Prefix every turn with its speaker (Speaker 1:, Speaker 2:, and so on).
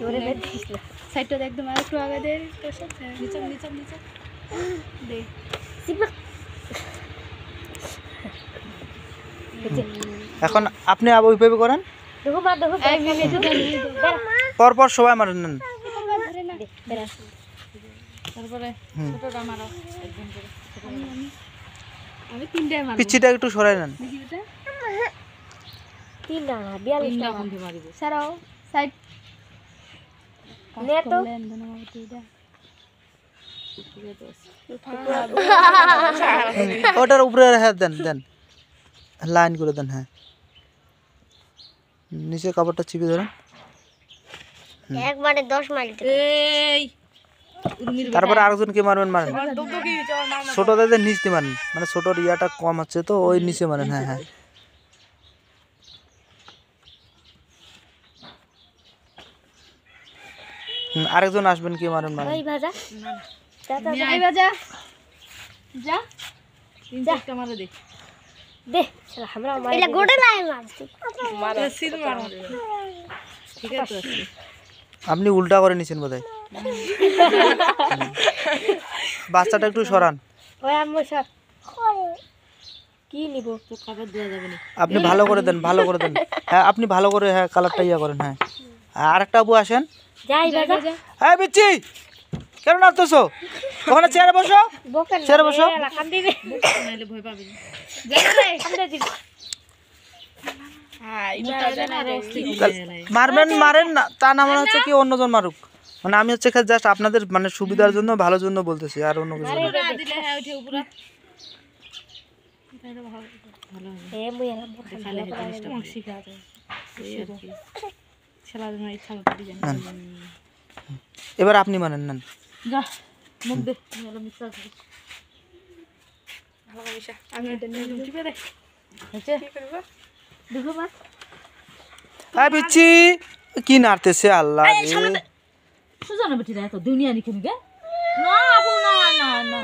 Speaker 1: ওরে বেদিস না
Speaker 2: সাইডটা একদম আরেকটু আগে দে তোর সাথে নিচে দে
Speaker 3: এখন আপনি ওইভাবে করেন
Speaker 1: দেখো মা দেখো
Speaker 3: পর পর সবাই মারেন নেন
Speaker 2: তারপরে ছোটটা মারো একদম করে আমি তিনটা মারব
Speaker 3: পিছিটা একটু সরাই নেন
Speaker 2: দেখি এটা
Speaker 1: তিন না 42 টা
Speaker 2: বন্ধ মারিব সারাও সাইড
Speaker 1: নে তো
Speaker 3: ওটার উপরে হ্যাঁ দেন দেন লাইন করে দেন হ্যাঁ নিচে কাপড়টা চিপে ধরেন
Speaker 1: একবারে 10 মাইল
Speaker 2: এই
Speaker 3: তারপরে আরেকজনকে মারবেন মারেন ছোট দাদের নিচে মারেন মানে ছোটর ইয়াটা কম আছে তো ওই নিচে মারেন হ্যাঁ হ্যাঁ আরেকজন আসবেন কি মারেন মারেন
Speaker 1: ওই ভাজা
Speaker 2: এই বাজা যা তিন চারটা মারো দে
Speaker 1: দে শালা আমরা মার এটা গোটে লাই মারছি
Speaker 2: মারো সিল মারো ঠিক আছে
Speaker 3: আপনি উল্টা করে নিছেন বোধহয় বাচ্চাটা একটু সরান
Speaker 1: ওই আম্মু সব কি নিব
Speaker 2: তো খাবার দেওয়া যাবে না
Speaker 3: আপনি ভালো করে দেন ভালো করে দেন হ্যাঁ আপনি ভালো করে হ্যাঁ কালারটা ইয়া করেন হ্যাঁ আর একটা আবু আসেন
Speaker 1: যাই বাজা
Speaker 3: হ্যাঁ বিচ্ছি কেন নাচতেছো ওখানে চেয়ারে বসো
Speaker 1: বকেন
Speaker 3: চেয়ারে বসো
Speaker 1: কান দিবে
Speaker 2: নাইলে ভয় পাবে না
Speaker 1: কান দিবে
Speaker 3: মারবেন মারেন না তা না মনে হচ্ছে কি অন্যজন মারুক মানে আমি হচ্ছে জাস্ট আপনাদের মানে সুবিধার জন্য ভালোর জন্য বলতেছি আর অন্য কিছু না
Speaker 2: দিলে হ্যাঁ উঠে উপরে
Speaker 1: এ মুই এলাম
Speaker 2: খালে জিনিসটা শিখা যায় এই আর কি খেলার জন্য ইচ্ছা মতো ডিজাইন
Speaker 3: এবার আপনি মানেন নেন
Speaker 2: যা মুখ দে মেলা মিক্স আছে ভালো মিশা আমি এটা নিয়ে টিপে দে আচ্ছা কি করব দেখো মা
Speaker 3: হ্যাঁ বিচ্ছি কি নাড়তেছে আল্লাহ রে
Speaker 2: সুজানা বেটি এত দুনিয়া নিকে নিকে না আপু না না না